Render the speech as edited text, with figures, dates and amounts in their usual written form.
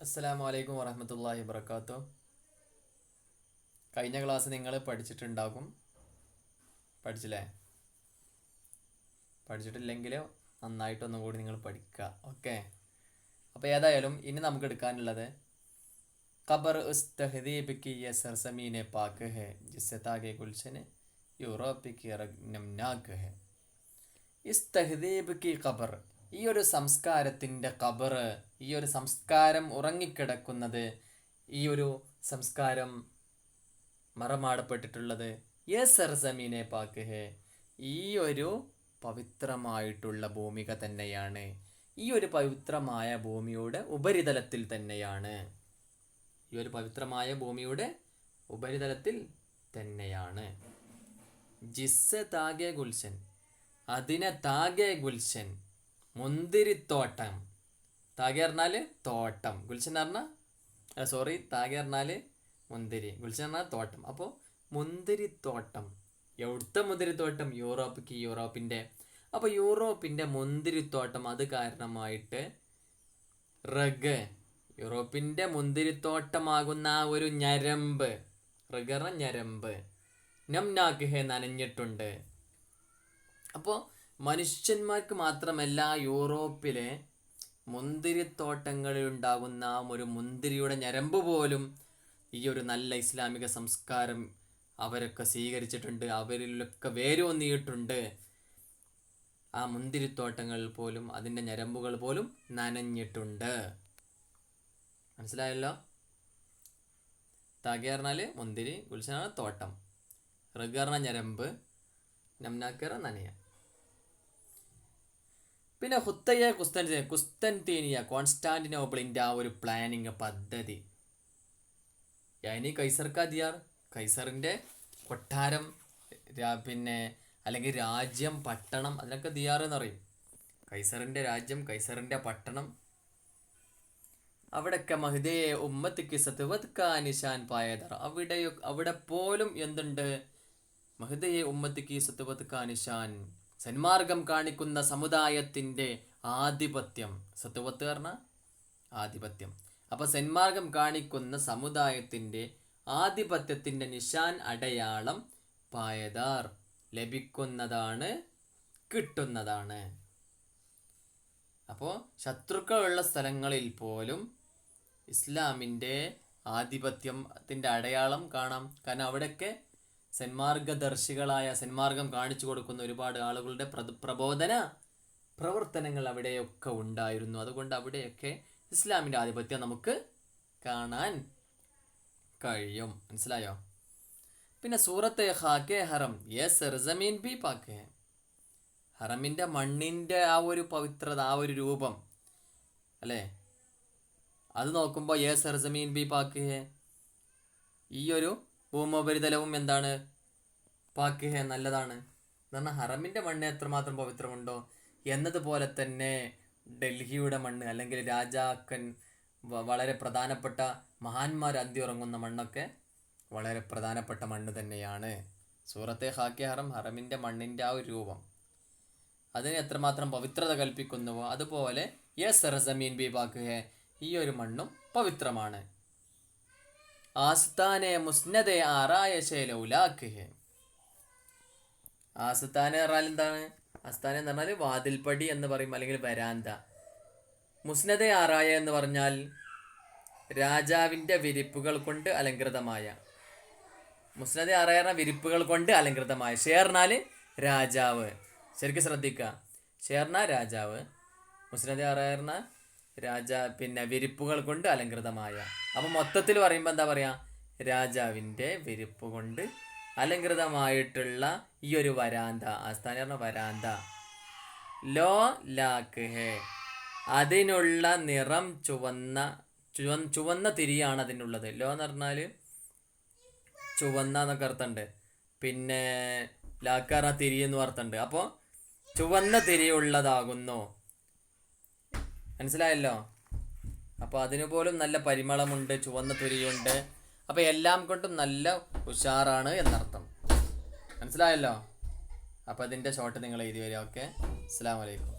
അസ്സലാമു അലൈക്കും വറഹ്മത്തുള്ളാഹി വബറകാതുഹു. കഴിഞ്ഞ ക്ലാസ് നിങ്ങൾ പഠിച്ചിട്ടുണ്ടാകും. പഠിച്ചില്ലേ? പഠിച്ചിട്ടില്ലെങ്കിൽ നന്നായിട്ടൊന്നും കൂടി നിങ്ങൾ പഠിക്കുക. ഓക്കെ. അപ്പോൾ ഏതായാലും ഇനി നമുക്ക് എടുക്കാനുള്ളത് ഖബർ ഉസ് തഹദീബ് കി യ സർസമീനെ പാക്ക് ഹെ ജിസ്സെ താകെ ഗുൽഷൻ യൂറോപ്പ് കി നംനാക് ഹെ. ഇസ് തഹദീബ് കി ഖബർ, ഈ ഒരു സംസ്കാരത്തിൻ്റെ ഖബർ, ഈ ഒരു സംസ്കാരം ഉറങ്ങിക്കിടക്കുന്നത്, ഈ ഒരു സംസ്കാരം മറമാടപ്പെട്ടിട്ടുള്ളത് യേ സർസമീനെ പാക്ക് ഹേ, ഈ ഒരു പവിത്രമായിട്ടുള്ള ഭൂമിക തന്നെയാണ്. ഈ ഒരു പവിത്രമായ ഭൂമിയുടെ ഉപരിതലത്തിൽ തന്നെയാണ്. ഈ ഒരു പവിത്രമായ ഭൂമിയുടെ ഉപരിതലത്തിൽ തന്നെയാണ്. ജിസ്സെ താകെ ഗുൽഷൻ, അതിനെ താകെ ഗുൽഷൻ, മുന്തിരിത്തോട്ടം. താകെ പറഞ്ഞാൽ തോട്ടം, ഗുൽഷൻ പറഞ്ഞാൽ താകെ പറഞ്ഞാൽ മുന്തിരി, ഗുൽഷൻ പറഞ്ഞാൽ തോട്ടം. അപ്പോൾ മുന്തിരിത്തോട്ടം, എവിടുത്തെ മുന്തിരിത്തോട്ടം? യൂറോപ്പിൻ്റെ. അപ്പോൾ യൂറോപ്പിൻ്റെ മുന്തിരിത്തോട്ടം, അത് കാരണമായിട്ട് യൂറോപ്പിൻ്റെ മുന്തിരിത്തോട്ടമാകുന്ന ആ ഒരു ഞരമ്പ്, ഞരമ്പ് നംനാക് ഹെ, നനഞ്ഞിട്ടുണ്ട്. അപ്പോൾ മനുഷ്യന്മാർക്ക് മാത്രമല്ല, യൂറോപ്പിലെ മുന്തിരിത്തോട്ടങ്ങളിൽ ഉണ്ടാകുന്ന ഒരു മുന്തിരിയുടെ ഞരമ്പ് പോലും ഈ ഒരു നല്ല ഇസ്ലാമിക സംസ്കാരം അവരൊക്കെ സ്വീകരിച്ചിട്ടുണ്ട്, അവരിലൊക്കെ വേരൂന്നിയിട്ടുണ്ട്. ആ മുന്തിരിത്തോട്ടങ്ങൾ പോലും, അതിൻ്റെ ഞരമ്പുകൾ പോലും നനഞ്ഞിട്ടുണ്ട്. മനസ്സിലായല്ലോ? താകെ പറഞ്ഞാൽ മുന്തിരി, ഗുൽഷനാണ് തോട്ടം, റഗറിന ഞരമ്പ്, നംനാക്കറ നനയ. പിന്നെ ഹുത്തയ കുസ്തൻതീനിയ, കോൺസ്റ്റാന്റിനോപ്പിളിൻ്റെ ആ ഒരു പ്ലാനിങ് പദ്ധതി. യാനി കൈസർ കാ ദിയാർ, കൈസറിൻ്റെ കൊട്ടാരം, പിന്നെ അല്ലെങ്കിൽ രാജ്യം, പട്ടണം, അതിനൊക്കെ ദിയാർ എന്ന് പറയും. കൈസറിൻ്റെ രാജ്യം, കൈസറിൻ്റെ പട്ടണം, അവിടെയൊക്കെ മഹ്ദിയെ ഉമ്മത്തിക്ക് സത്വത് കാ നിശാൻ പായദർ, അവിടെ പോലും എന്തുണ്ട്? മഹ്ദിയെ ഉമ്മത്തിക്ക് സത്വത് കാ നിശാൻ, സന്മാർഗം കാണിക്കുന്ന സമുദായത്തിൻ്റെ ആധിപത്യം. സത്വത്ത് പറഞ്ഞാൽ ആധിപത്യം. അപ്പോൾ സന്മാർഗം കാണിക്കുന്ന സമുദായത്തിൻ്റെ ആധിപത്യത്തിൻ്റെ നിശാൻ, അടയാളം, പായദാർ, ലഭിക്കുന്നതാണ്, കിട്ടുന്നതാണ്. അപ്പോൾ ശത്രുക്കളുള്ള സ്ഥലങ്ങളിൽ പോലും ഇസ്ലാമിൻ്റെ ആധിപത്യത്തിൻ്റെ അടയാളം കാണാം. കാരണം അവിടെയൊക്കെ സന്മാർഗദർശികളായ, സന്മാർഗം കാണിച്ചു കൊടുക്കുന്ന ഒരുപാട് ആളുകളുടെ പ്രബോധന പ്രവർത്തനങ്ങൾ അവിടെയൊക്കെ ഉണ്ടായിരുന്നു. അതുകൊണ്ട് അവിടെയൊക്കെ ഇസ്ലാമിൻ്റെ ആധിപത്യം നമുക്ക് കാണാൻ കഴിയും. മനസ്സിലായോ? പിന്നെ സൂറത്തെ ഖാക്കെ ഹറം യേ സർസമീൻ ബി പാക്കെ, ഹറമിൻ്റെ മണ്ണിൻ്റെ ആ ഒരു പവിത്രത, ആ ഒരു രൂപം അല്ലേ, അത് നോക്കുമ്പോൾ യേ സർസമീൻ ബി പാക്ക് ഹേ, ഈ ഒരു ഭൂമോപരിതലവും എന്താണ്? പാക്ക് ഹേ, നല്ലതാണ്. എന്ന് പറഞ്ഞാൽ ഹറമിൻ്റെ മണ്ണ് എത്രമാത്രം പവിത്രമുണ്ടോ എന്നതുപോലെ തന്നെ ഡൽഹിയുടെ മണ്ണ്, അല്ലെങ്കിൽ രാജാക്കൻ, വളരെ പ്രധാനപ്പെട്ട മഹാന്മാർ അന്തിയുറങ്ങുന്ന മണ്ണൊക്കെ വളരെ പ്രധാനപ്പെട്ട മണ്ണ് തന്നെയാണ്. സൂറത്തെ ഖാക്കെ ഹറം, ഹറമിൻ്റെ മണ്ണിൻ്റെ ആ ഒരു രൂപം അതിന് എത്രമാത്രം പവിത്രത കൽപ്പിക്കുന്നുവോ അതുപോലെ യേ സർസമീൻ ബി പാക്ക് ഹേ, ഈ ഒരു മണ്ണും പവിത്രമാണ്. ആസ്താനെ മുസ്നദെ ആറായ ശൈലൗലാക്ക് ഹേ, ആസ്താനെ പറഞ്ഞാൽ എന്താണ്? ആസ്ഥാനം എന്ന് പറഞ്ഞാൽ വാതിൽപ്പടി എന്ന് പറയും, അല്ലെങ്കിൽ വരാന്ത. മുസ്നദെ ആറായ എന്ന് പറഞ്ഞാൽ രാജാവിൻ്റെ വിരിപ്പുകൾ കൊണ്ട് അലങ്കൃതമായ. മുസ്നദെ ആറായ പറഞ്ഞാൽ വിരിപ്പുകൾ കൊണ്ട് അലങ്കൃതമായ. ഷേർനാൽ രാജാവ്, ശരിക്കും ശ്രദ്ധിക്കുക. ഷേർന രാജാവ്, മുസ്നദെ ആറായ പറഞ്ഞാൽ പിന്നെ വിരിപ്പുകൾ കൊണ്ട് അലങ്കൃതമായ. അപ്പം മൊത്തത്തിൽ പറയുമ്പോൾ എന്താ പറയുക? രാജാവിൻ്റെ വിരിപ്പ് കൊണ്ട് അലങ്കൃതമായിട്ടുള്ള ഈ ഒരു വരാന്ത, ആസ്ഥാന പറഞ്ഞ വരാന്ത. ലോ ലാക്ക് ഹേ, അതിനുള്ള നിറം ചുവന്ന തിരിയാണ് അതിനുള്ളത്. ലോ എന്ന് പറഞ്ഞാൽ ചുവന്ന എന്നൊക്കെ അർത്ഥമുണ്ട്. പിന്നെ ലാക്ക് പറഞ്ഞാൽ തിരി എന്ന് അർത്ഥമുണ്ട്. അപ്പോൾ ചുവന്ന തിരിയുള്ളതാകുന്നു. മനസ്സിലായല്ലോ? അപ്പോൾ അതിനു പോലും നല്ല പരിമളമുണ്ട്, ചുവന്ന തിരിയുണ്ട്. അപ്പോൾ എല്ലാം കൊണ്ടും നല്ല ഉഷാറാണ് എന്നർത്ഥം. മനസ്സിലായല്ലോ? അപ്പോൾ അതിൻ്റെ ഷോട്ട് നിങ്ങൾ എഴുതി വരിക. ഓക്കെ, അസ്സലാമു അലൈക്കും.